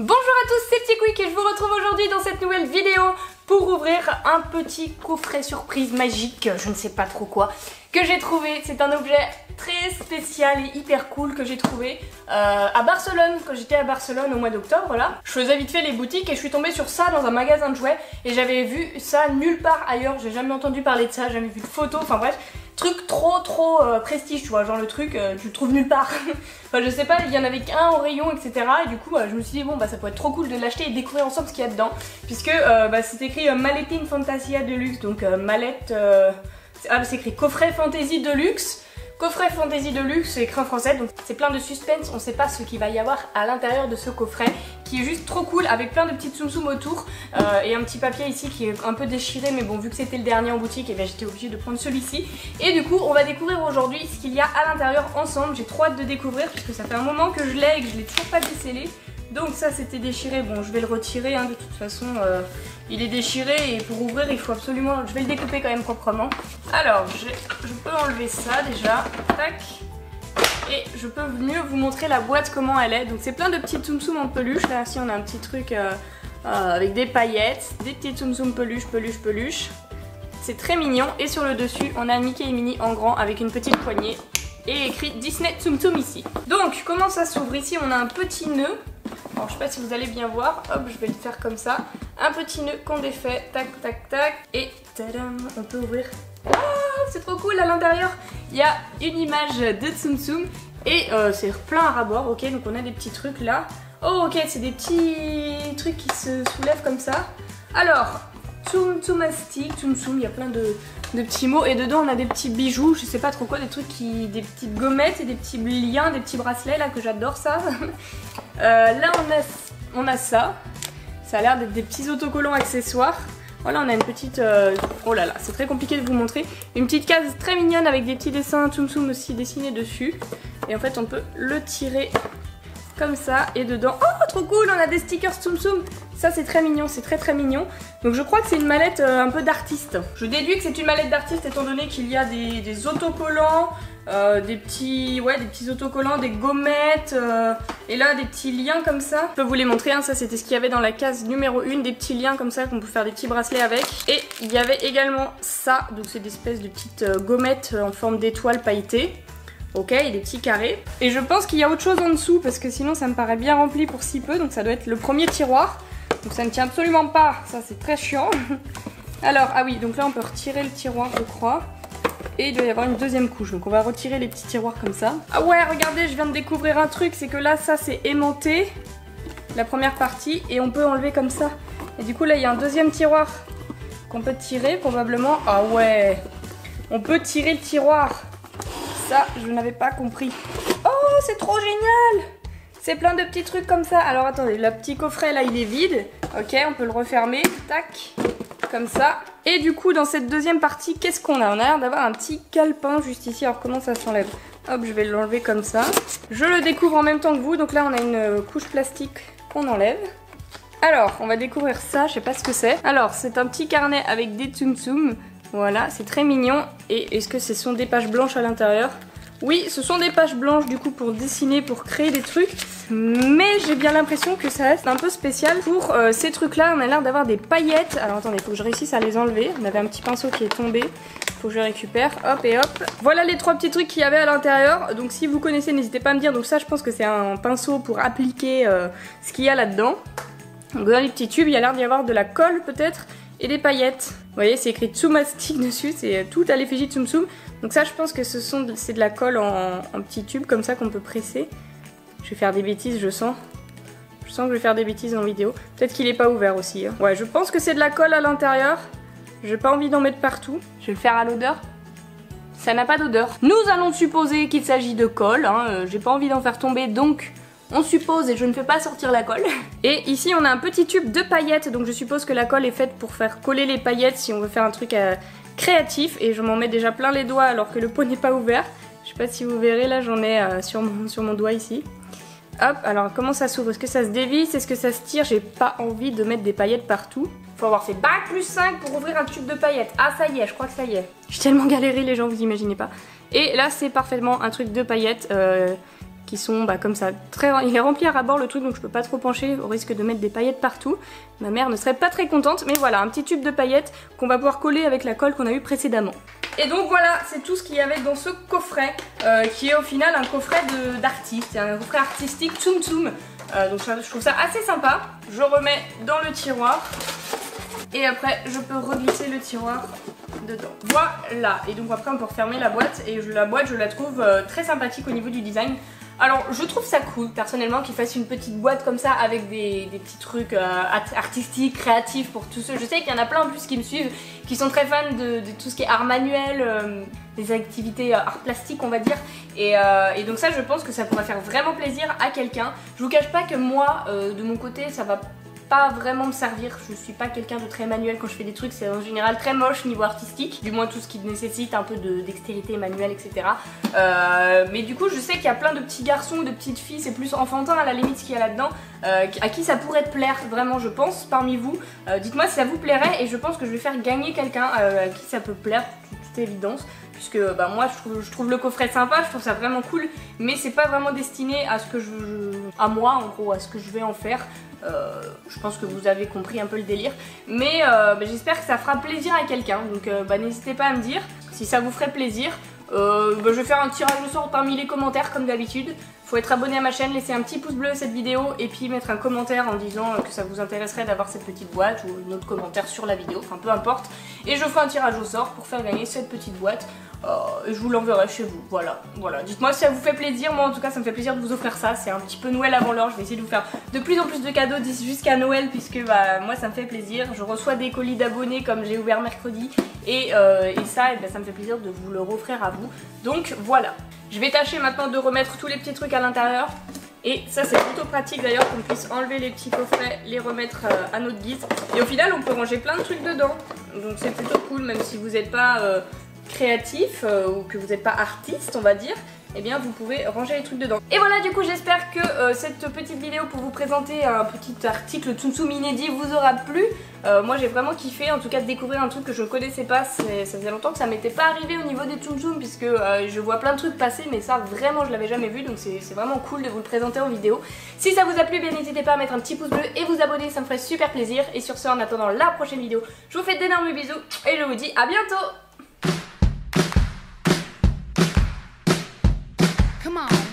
Bonjour à tous, c'est Petit Quick et je vous retrouve aujourd'hui dans cette nouvelle vidéo pour ouvrir un petit coffret surprise magique, je ne sais pas trop quoi, que j'ai trouvé. C'est un objet très spécial et hyper cool que j'ai trouvé à Barcelone, quand j'étais à Barcelone au mois d'octobre là. Je faisais vite fait les boutiques et je suis tombée sur ça dans un magasin de jouets et j'avais vu ça nulle part ailleurs, j'ai jamais entendu parler de ça, jamais vu de photos, enfin bref. Truc trop prestige, tu vois, genre le truc tu le trouves nulle part. Enfin je sais pas, il y en avait qu'un au rayon, etc. Et du coup je me suis dit bon bah ça pourrait être trop cool de l'acheter et découvrir ensemble ce qu'il y a dedans. Puisque c'est écrit Malletine Fantasia Deluxe, donc mallette... c'est écrit coffret fantasy deluxe. Coffret fantasy deluxe, c'est écrit en français, donc c'est plein de suspense, on sait pas ce qu'il va y avoir à l'intérieur de ce coffret, qui est juste trop cool, avec plein de petites tsum tsum autour, et un petit papier ici qui est un peu déchiré, mais bon, vu que c'était le dernier en boutique, et bien j'étais obligée de prendre celui-ci. Et du coup, on va découvrir aujourd'hui ce qu'il y a à l'intérieur ensemble, j'ai trop hâte de découvrir, puisque ça fait un moment que je l'ai et que je l'ai toujours pas décellé. Donc ça c'était déchiré, bon je vais le retirer, hein, de toute façon il est déchiré et pour ouvrir il faut absolument, je vais le découper quand même proprement. Alors je peux enlever ça déjà, tac, et je peux mieux vous montrer la boîte comment elle est. Donc c'est plein de petits tsum tsum en peluche, là ici on a un petit truc avec des paillettes, des petits tsum tsum peluche. C'est très mignon et sur le dessus on a Mickey et Minnie en grand avec une petite poignée et écrit Disney Tsum Tsum ici. Donc comment ça s'ouvre? Ici on a un petit nœud. Alors je sais pas si vous allez bien voir, hop je vais le faire comme ça. Un petit nœud qu'on défait, tac tac tac, et tadam, on peut ouvrir. Ah c'est trop cool, à l'intérieur il y a une image de Tsum Tsum et c'est plein à rabord, ok, donc on a des petits trucs là. Oh ok, c'est des petits trucs qui se soulèvent comme ça. Alors, Tsum Tsumastic, Tsum Tsum, il y a plein de petits mots et dedans on a des petits bijoux, je sais pas trop quoi, des trucs des petites gommettes et des petits liens, des petits bracelets là que j'adore ça. Là on a ça a l'air d'être des petits autocollants accessoires. Voilà, on a une petite, oh là là, c'est très compliqué de vous montrer, une petite case très mignonne avec des petits dessins Tsum Tsum aussi dessinés dessus. Et en fait on peut le tirer comme ça et dedans, oh trop cool, on a des stickers Tsum Tsum. Ça c'est très mignon, c'est très mignon. Donc je crois que c'est une mallette un peu d'artiste. Je déduis que c'est une mallette d'artiste étant donné qu'il y a des autocollants, des petits autocollants, des gommettes, et là des petits liens comme ça. Je peux vous les montrer, hein, ça c'était ce qu'il y avait dans la case numéro 1, des petits liens comme ça qu'on peut faire des petits bracelets avec. Et il y avait également ça, donc c'est des espèces de petites gommettes en forme d'étoiles pailletées. Ok, et des petits carrés. Et je pense qu'il y a autre chose en dessous parce que sinon ça me paraît bien rempli pour si peu, donc ça doit être le premier tiroir. Donc ça ne tient absolument pas, ça c'est très chiant. Alors, ah oui, donc là on peut retirer le tiroir je crois. Et il doit y avoir une deuxième couche, donc on va retirer les petits tiroirs comme ça. Ah ouais, regardez, je viens de découvrir un truc, c'est que là ça c'est aimanté, la première partie, et on peut enlever comme ça. Et du coup là il y a un deuxième tiroir qu'on peut tirer probablement. Ah ouais, on peut tirer le tiroir. Ça, je n'avais pas compris. Oh, c'est trop génial! C'est plein de petits trucs comme ça. Alors attendez, le petit coffret là, il est vide. Ok, on peut le refermer. Tac, comme ça. Et du coup, dans cette deuxième partie, qu'est-ce qu'on a? On a l'air d'avoir un petit calepin juste ici. Alors comment ça s'enlève? Hop, je vais l'enlever comme ça. Je le découvre en même temps que vous. Donc là, on a une couche plastique qu'on enlève. Alors, on va découvrir ça. Je sais pas ce que c'est. Alors, c'est un petit carnet avec des tsum tsum. Voilà, c'est très mignon. Et est-ce que ce sont des pages blanches à l'intérieur? Oui, ce sont des pages blanches du coup pour dessiner, pour créer des trucs. Mais j'ai bien l'impression que ça reste un peu spécial pour ces trucs-là. On a l'air d'avoir des paillettes. Alors attendez, il faut que je réussisse à les enlever. On avait un petit pinceau qui est tombé. Il faut que je le récupère. Hop et hop. Voilà les trois petits trucs qu'il y avait à l'intérieur. Donc si vous connaissez, n'hésitez pas à me dire. Donc ça, je pense que c'est un pinceau pour appliquer ce qu'il y a là-dedans. Donc dans les petits tubes, il y a l'air d'y avoir de la colle peut-être. Et des paillettes. Vous voyez, c'est écrit Tsumastic dessus, c'est tout à l'effigie de Tsum Tsum. Donc ça, je pense que c'est de la colle en petits tubes comme ça qu'on peut presser. Je vais faire des bêtises, je sens. Je sens que je vais faire des bêtises en vidéo. Peut-être qu'il n'est pas ouvert aussi. Hein. Ouais, je pense que c'est de la colle à l'intérieur. J'ai pas envie d'en mettre partout. Je vais le faire à l'odeur. Ça n'a pas d'odeur. Nous allons supposer qu'il s'agit de colle. Hein. J'ai pas envie d'en faire tomber, donc... on suppose, et je ne fais pas sortir la colle. Et ici on a un petit tube de paillettes, donc je suppose que la colle est faite pour faire coller les paillettes si on veut faire un truc créatif. Et je m'en mets déjà plein les doigts alors que le pot n'est pas ouvert. Je sais pas si vous verrez, là j'en ai sur mon doigt ici. Hop, alors comment ça s'ouvre? Est-ce que ça se dévisse? Est-ce que ça se tire? J'ai pas envie de mettre des paillettes partout. Faut avoir fait bac plus 5 pour ouvrir un tube de paillettes. Ah ça y est, je crois que ça y est. J'ai tellement galéré les gens, vous imaginez pas. Et là c'est parfaitement un truc de paillettes qui sont comme ça. Il est rempli à ras-bord le truc, donc je peux pas trop pencher au risque de mettre des paillettes partout. Ma mère ne serait pas très contente, mais voilà, un petit tube de paillettes qu'on va pouvoir coller avec la colle qu'on a eu précédemment. Et donc voilà, c'est tout ce qu'il y avait dans ce coffret, qui est au final un coffret d'artiste, un coffret artistique Tsum Tsum. Donc je trouve ça assez sympa. Je remets dans le tiroir et après je peux reglisser le tiroir dedans. Voilà, et donc après on peut refermer la boîte et la boîte je la trouve très sympathique au niveau du design. Alors je trouve ça cool personnellement qu'ils fassent une petite boîte comme ça avec des petits trucs artistiques, créatifs pour tous ceux. Je sais qu'il y en a plein en plus qui me suivent, qui sont très fans de tout ce qui est art manuel, des activités art plastique on va dire. Et donc ça je pense que ça pourrait faire vraiment plaisir à quelqu'un. Je vous cache pas que moi de mon côté ça va pas vraiment me servir, je suis pas quelqu'un de très manuel quand je fais des trucs, c'est en général très moche niveau artistique, du moins tout ce qui nécessite un peu de dextérité manuelle etc. Mais du coup je sais qu'il y a plein de petits garçons ou de petites filles, c'est plus enfantin à la limite ce qu'il y a là-dedans, à qui ça pourrait te plaire vraiment je pense, parmi vous. Dites-moi si ça vous plairait et je pense que je vais faire gagner quelqu'un à qui ça peut plaire, toute évidence. Puisque moi je trouve le coffret sympa, je trouve ça vraiment cool, mais c'est pas vraiment destiné à ce que à moi en gros, à ce que je vais en faire. Je pense que vous avez compris un peu le délire, mais j'espère que ça fera plaisir à quelqu'un, donc n'hésitez pas à me dire si ça vous ferait plaisir. Je vais faire un tirage au sort parmi les commentaires comme d'habitude. Faut être abonné à ma chaîne, laisser un petit pouce bleu à cette vidéo et puis mettre un commentaire en disant que ça vous intéresserait d'avoir cette petite boîte ou un autre commentaire sur la vidéo, enfin peu importe. Et je ferai un tirage au sort pour faire gagner cette petite boîte et je vous l'enverrai chez vous, voilà. Dites-moi si ça vous fait plaisir, moi en tout cas ça me fait plaisir de vous offrir ça, c'est un petit peu Noël avant l'heure, je vais essayer de vous faire de plus en plus de cadeaux d'ici jusqu'à Noël puisque moi ça me fait plaisir, je reçois des colis d'abonnés comme j'ai ouvert mercredi et ça ça me fait plaisir de vous le offrir à vous, donc voilà. Je vais tâcher maintenant de remettre tous les petits trucs à l'intérieur. Et ça c'est plutôt pratique d'ailleurs qu'on puisse enlever les petits coffrets, les remettre à notre guise. Et au final on peut ranger plein de trucs dedans. Donc c'est plutôt cool même si vous n'êtes pas créatif ou que vous n'êtes pas artiste on va dire. Eh bien vous pouvez ranger les trucs dedans. Et voilà du coup j'espère que cette petite vidéo pour vous présenter un petit article Tsum Tsum inédit vous aura plu. Moi j'ai vraiment kiffé en tout cas de découvrir un truc que je ne connaissais pas, ça faisait longtemps que ça m'était pas arrivé au niveau des Tsum Tsum puisque je vois plein de trucs passer mais ça vraiment je l'avais jamais vu donc c'est vraiment cool de vous le présenter en vidéo. Si ça vous a plu bien n'hésitez pas à mettre un petit pouce bleu et vous abonner, ça me ferait super plaisir. Et sur ce en attendant la prochaine vidéo je vous fais d'énormes bisous et je vous dis à bientôt. Come on.